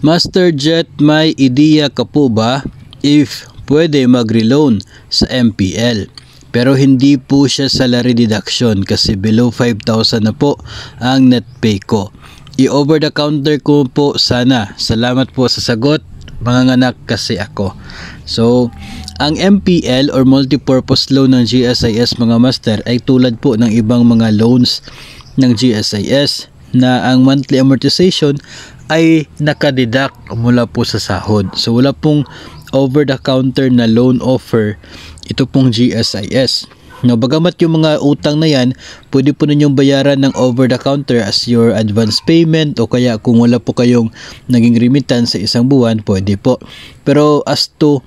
Master Jet, may ideya ka po ba if pwede mag-reloan sa MPL? Pero hindi po siya salary deduction kasi below 5,000 na po ang net pay ko. I-over the counter ko po sana. Salamat po sa sagot. Manganganak kasi ako. So, ang MPL or multipurpose loan ng GSIS mga master ay tulad po ng ibang mga loans ng GSIS na ang monthly amortization ay nakadeduct mula po sa sahod. So wala pong over the counter na loan offer ito pong GSIS. No, bagamat yung mga utang na yan, pwede po ninyong bayaran ng over the counter as your advance payment o kaya kung wala po kayong naging remittance sa isang buwan, pwede po. Pero as to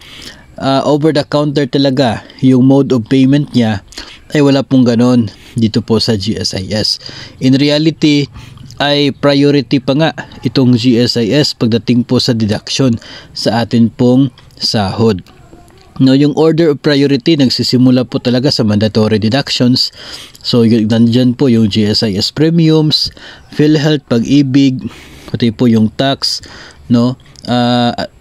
over the counter talaga, yung mode of payment niya ay wala pong ganon dito po sa GSIS. In reality, ay priority pa nga itong GSIS pagdating po sa deduction sa atin pong sahod. No, yung order of priority nagsisimula po talaga sa mandatory deductions. So nandyan po yung GSIS premiums, PhilHealth, Pag-ibig, pati po yung tax, no?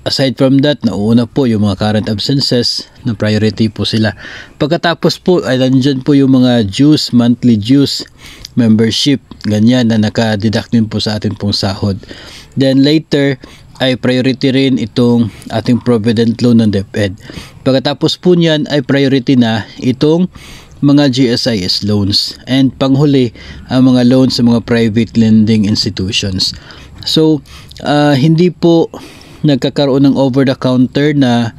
Aside from that, nauna po yung mga current absences na priority po sila. Pagkatapos po ay nandyan po yung mga dues, monthly dues, membership, ganyan na naka-deduct din po sa ating pong sahod. Then later ay priority rin itong ating provident loan ng DepEd. Pagkatapos po niyan ay priority na itong mga GSIS loans. And panghuli ang mga loans sa mga private lending institutions. So, hindi po nagkakaroon ng over-the-counter na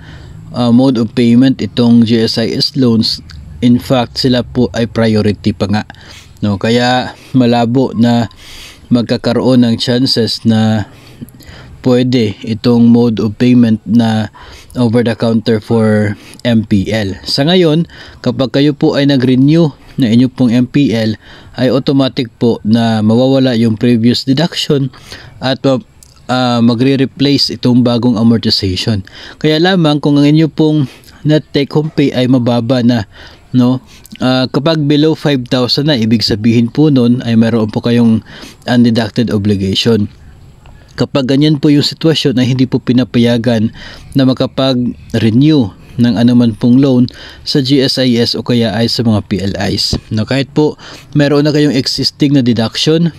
mode of payment itong GSIS loans. In fact, sila po ay priority pa nga. No? Kaya malabo na magkakaroon ng chances na pwede itong mode of payment na over-the-counter for MPL. Sa ngayon, kapag kayo po ay nag-renew na inyo pong MPL, ay automatic po na mawawala yung previous deduction at magre-replace itong bagong amortization. Kaya lamang kung ang inyo pong net take home pay ay mababa na, no? Kapag below 5,000 na, ibig sabihin po nun ay meron po kayong undeducted obligation. Kapag ganyan po yung sitwasyon ay hindi po pinapayagan na makapag-renew ng anuman pong loan sa GSIS o kaya ay sa mga PLIs. No, kahit po meron na kayong existing na deduction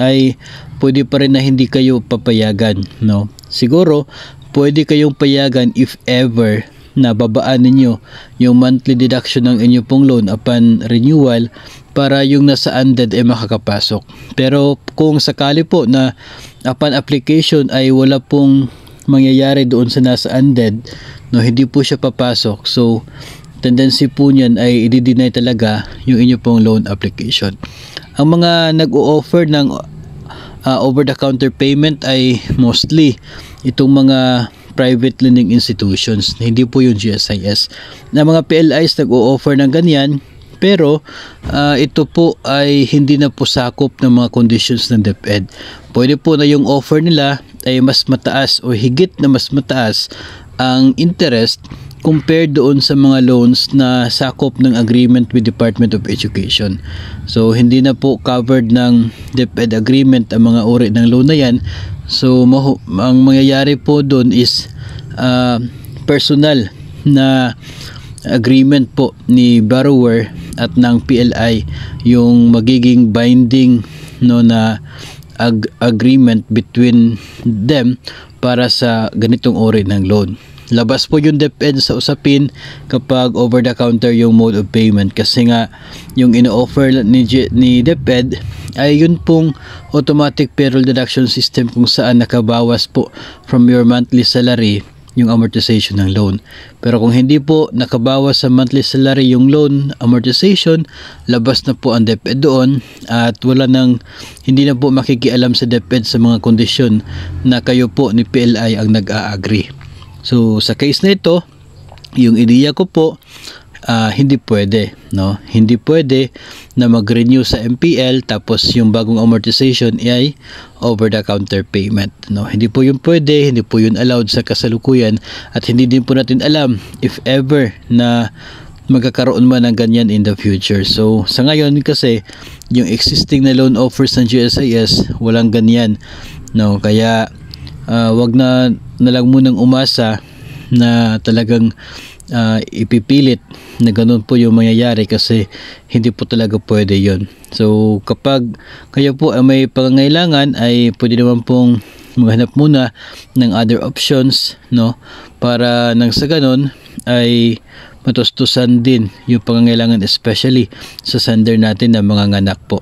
ay pwede pa rin na hindi kayo papayagan. No? Siguro pwede kayong payagan if ever na babaan ninyo yung monthly deduction ng inyo pong loan upon renewal para yung nasa undead ay makakapasok. Pero kung sakali po na upon application ay wala pong mangyayari doon sa nasa undead, no, hindi po siya papasok. So tendency po niyan ay i-deny talaga yung inyo pong loan application. Ang mga nag-o-offer ng over-the-counter payment ay mostly itong mga private lending institutions, hindi po yung GSIS. Na mga PLIs nag-o-offer ng ganyan, pero ito po ay hindi na po sakop ng mga conditions ng DepEd. Pwede po na yung offer nila ay mas mataas o higit na mas mataas ang interest compared doon sa mga loans na sakop ng agreement with Department of Education. So hindi na po covered ng DepEd agreement ang mga uri ng loan na yan. So ang mangyayari po doon is personal na agreement po ni borrower at ng PLI yung magiging binding, no, na agreement between them para sa ganitong uri ng loan. Labas po yung DepEd sa usapin kapag over the counter yung mode of payment kasi nga yung ino-offer ni DepEd ay yun pong automatic payroll deduction system kung saan nakabawas po from your monthly salary yung amortization ng loan. Pero kung hindi po nakabawas sa monthly salary yung loan amortization, labas na po ang DepEd doon at hindi na po makikialam sa DepEd sa mga kondisyon na kayo po ni PLI ang nag-a-agree. So sa case na ito, yung ideya ko po, hindi pwede, no? Hindi pwede na mag-renew sa MPL tapos yung bagong amortization ay over the counter payment, no? Hindi po yun pwede, hindi po yun allowed sa kasalukuyan at hindi din po natin alam if ever na magkakaroon man ng ganyan in the future. So sa ngayon kasi yung existing na loan offers ng GSIS walang ganyan, no? Kaya wag na lang munang umasa na talagang ipipilit na ganun po yung mangyayari, kasi hindi po talaga pwede yon. So kapag kayo po ay may pangangailangan, ay pwede naman pong maghanap muna ng other options, no, para nang sa ganun ay matustusan din yung pangangailangan, especially sa sender natin na mga anak po.